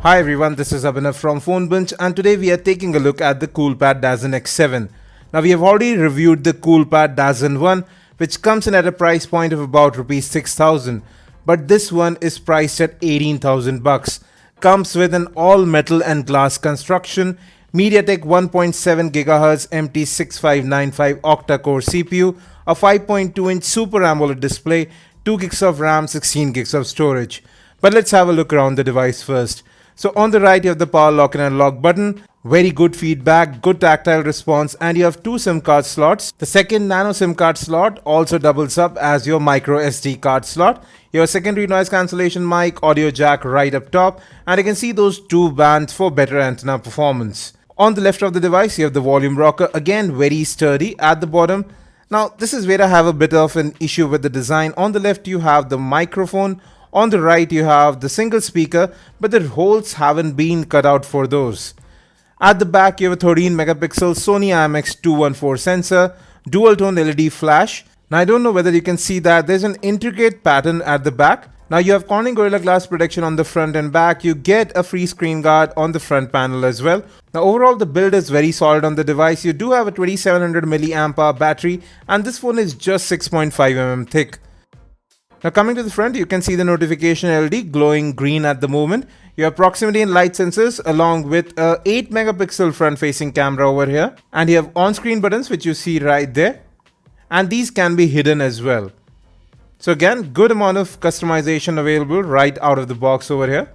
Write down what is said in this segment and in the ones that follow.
Hi everyone, this is Abhinav from PhoneBunch and today we are taking a look at the Coolpad Dazen X7. Now we have already reviewed the Coolpad Dazen 1 which comes in at a price point of about Rs 6,000, but this one is priced at 18,000 bucks. Comes with an all metal and glass construction, MediaTek 1.7 GHz MT6595 octa-core CPU, a 5.2-inch Super AMOLED display, 2 gigs of RAM, 16 gigs of storage. But let's have a look around the device first. So on the right you have the power lock and unlock button, very good feedback, good tactile response, and you have two SIM card slots. The second nano SIM card slot also doubles up as your micro SD card slot. Your secondary noise cancellation mic, audio jack right up top, and you can see those two bands for better antenna performance. On the left of the device you have the volume rocker, again very sturdy at the bottom. Now this is where I have a bit of an issue with the design. On the left you have the microphone. On the right you have the single speaker, but the holes haven't been cut out for those. At the back you have a 13 megapixel Sony IMX214 sensor, dual tone LED flash. Now I don't know whether you can see that there's an intricate pattern at the back. Now you have Corning Gorilla Glass protection on the front and back. You get a free screen guard on the front panel as well. Now overall the build is very solid on the device. You do have a 2700 mAh battery and this phone is just 6.5 mm thick. Now coming to the front, you can see the notification LED glowing green at the moment. You have proximity and light sensors along with a 8 megapixel front facing camera over here. And you have on-screen buttons which you see right there. And these can be hidden as well. So again, good amount of customization available right out of the box over here.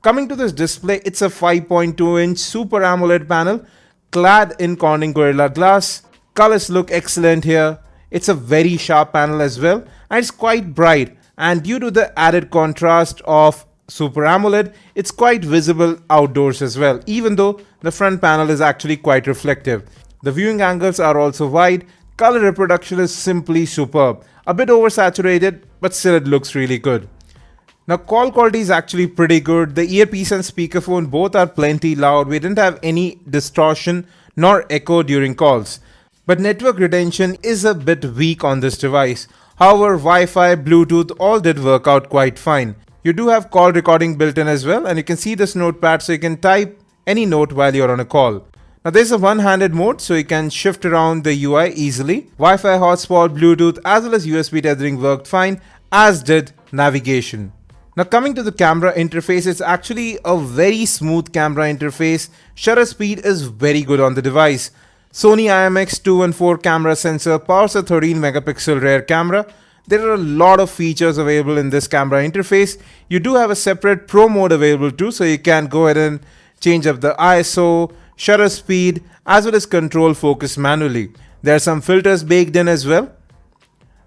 Coming to this display, it's a 5.2-inch Super AMOLED panel clad in Corning Gorilla Glass. Colors look excellent here. It's a very sharp panel as well, and it's quite bright, and due to the added contrast of Super AMOLED, it's quite visible outdoors as well, even though the front panel is actually quite reflective. The viewing angles are also wide, color reproduction is simply superb, a bit oversaturated, but still it looks really good. Now call quality is actually pretty good. The earpiece and speakerphone both are plenty loud. We didn't have any distortion nor echo during calls. But network retention is a bit weak on this device. However, Wi-Fi, Bluetooth all did work out quite fine. You do have call recording built in as well, and you can see this notepad so you can type any note while you're on a call. Now there's a one-handed mode so you can shift around the UI easily. Wi-Fi hotspot, Bluetooth as well as USB tethering worked fine, as did navigation. Now coming to the camera interface, it's actually a very smooth camera interface. Shutter speed is very good on the device. Sony IMX214 camera sensor powers a 13 megapixel rear camera. There are a lot of features available in this camera interface. You do have a separate Pro mode available too, so you can go ahead and change up the ISO, shutter speed, as well as control focus manually. There are some filters baked in as well.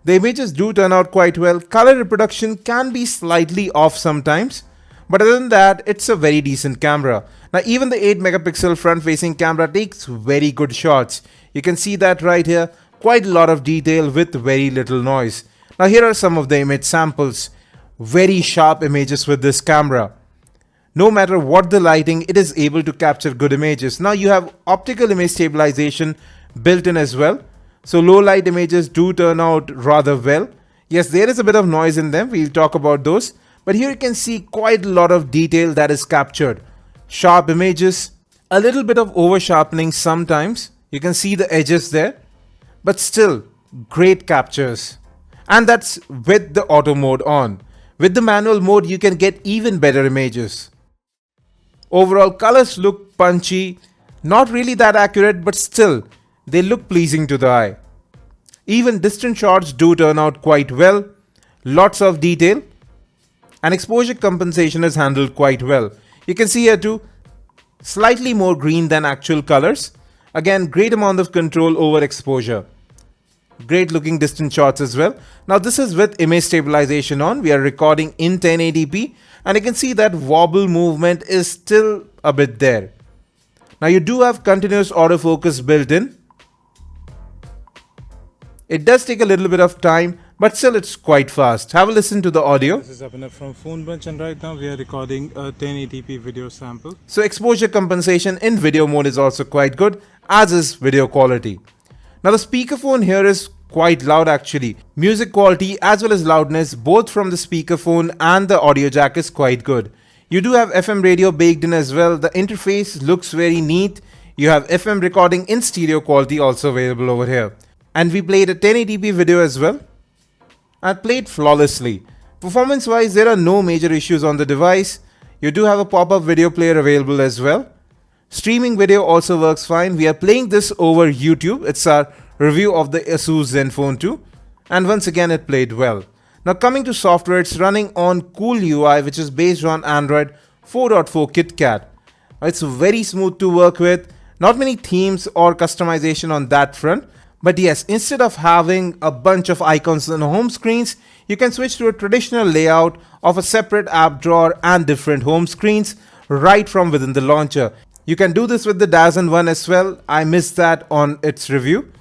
The images do turn out quite well. Color reproduction can be slightly off sometimes, but other than that, it's a very decent camera. Now even the 8 megapixel front facing camera takes very good shots. You can see that right here, quite a lot of detail with very little noise. Now here are some of the image samples. Very sharp images with this camera. No matter what the lighting, it is able to capture good images. Now you have optical image stabilization built in as well. So low light images do turn out rather well. Yes, there is a bit of noise in them, we'll talk about those. But here you can see quite a lot of detail that is captured. Sharp images, a little bit of over sharpening sometimes. You can see the edges there, but still great captures. And that's with the auto mode on. With the manual mode, you can get even better images. Overall, colors look punchy, not really that accurate, but still they look pleasing to the eye. Even distant shots do turn out quite well. Lots of detail. And exposure compensation is handled quite well. You can see here too, slightly more green than actual colors. Again, great amount of control over exposure. Great looking distant shots as well. Now this is with image stabilization on. We are recording in 1080p and you can see that wobble movement is still a bit there. Now you do have continuous autofocus built in. It does take a little bit of time, but still it's quite fast. Have a listen to the audio. This is Abhinav from PhoneBunch and right now we are recording a 1080p video sample. So exposure compensation in video mode is also quite good, as is video quality. Now the speakerphone here is quite loud actually. Music quality as well as loudness both from the speakerphone and the audio jack is quite good. You do have FM radio baked in as well. The interface looks very neat. You have FM recording in stereo quality also available over here. And we played a 1080p video as well. And played flawlessly. Performance wise, there are no major issues on the device. You do have a pop-up video player available as well. Streaming video also works fine. We are playing this over YouTube. It's our review of the Asus Zenfone 2. And once again, it played well. Now coming to software, it's running on CoolUI, which is based on Android 4.4 KitKat. It's very smooth to work with. Not many themes or customization on that front. But yes, instead of having a bunch of icons on home screens, you can switch to a traditional layout of a separate app drawer and different home screens right from within the launcher. You can do this with the Dazen 1 as well. I missed that on its review.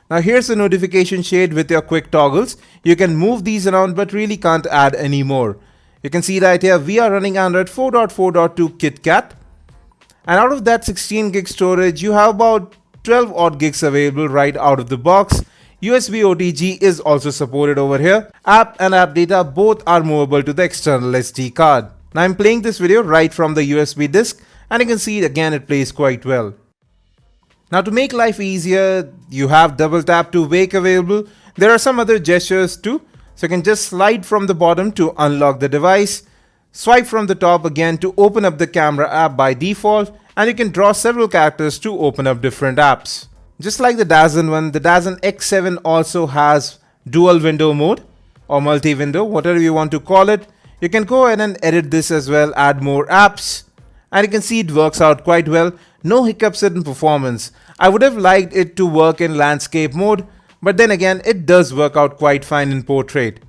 Now here's the notification shade with your quick toggles. You can move these around but really can't add any more. You can see right here we are running Android 4.4.2 KitKat. And out of that 16 gig storage, you have about 12 odd gigs available right out of the box. USB OTG is also supported over here. App and app data both are movable to the external SD card. Now I'm playing this video right from the USB disk and you can see again it plays quite well. Now to make life easier, you have double tap to wake available. There are some other gestures too. So you can just slide from the bottom to unlock the device. Swipe from the top again to open up the camera app by default. And you can draw several characters to open up different apps. Just like the Dazen 1, the Dazen X7 also has dual window mode or multi-window, whatever you want to call it. You can go ahead and edit this as well, add more apps. And you can see it works out quite well. No hiccups in performance. I would have liked it to work in landscape mode, but then again, it does work out quite fine in portrait.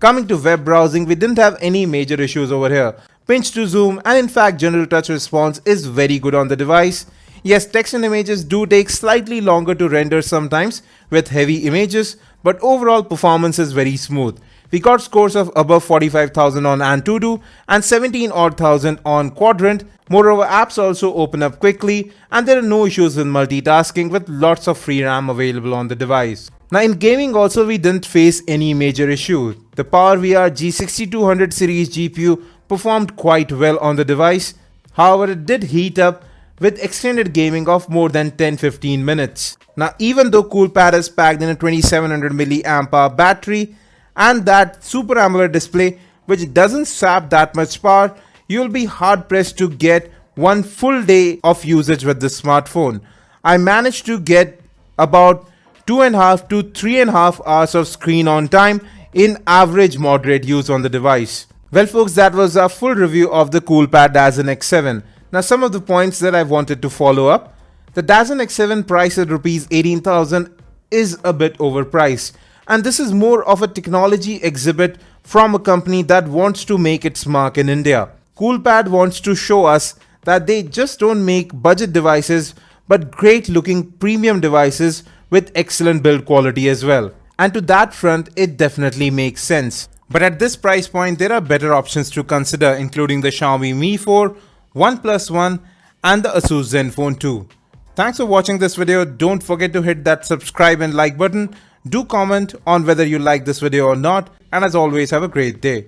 Coming to web browsing, we didn't have any major issues over here. Pinch to zoom and in fact general touch response is very good on the device. Yes, text and images do take slightly longer to render sometimes with heavy images, but overall performance is very smooth. We got scores of above 45,000 on Antutu and 17,000 on Quadrant. Moreover, apps also open up quickly and there are no issues with multitasking with lots of free RAM available on the device. Now in gaming also we didn't face any major issue. The PowerVR G6200 series GPU performed quite well on the device. However, it did heat up with extended gaming of more than 10-15 minutes. Now even though Coolpad is packed in a 2700 mAh battery and that Super AMOLED display which doesn't sap that much power, you'll be hard pressed to get one full day of usage with this smartphone. I managed to get about 2.5 to 3.5 hours of screen on time in average moderate use on the device. Well folks, that was our full review of the Coolpad Dazen X7. Now some of the points that I wanted to follow up. The Dazen X7 price at Rs 18,000 is a bit overpriced. And this is more of a technology exhibit from a company that wants to make its mark in India. Coolpad wants to show us that they just don't make budget devices but great looking premium devices with excellent build quality as well. And to that front, it definitely makes sense. But at this price point, there are better options to consider, including the Xiaomi Mi 4, OnePlus 1 and the Asus Zenfone 2. Thanks for watching this video. Don't forget to hit that subscribe and like button. Do comment on whether you like this video or not. And as always, have a great day.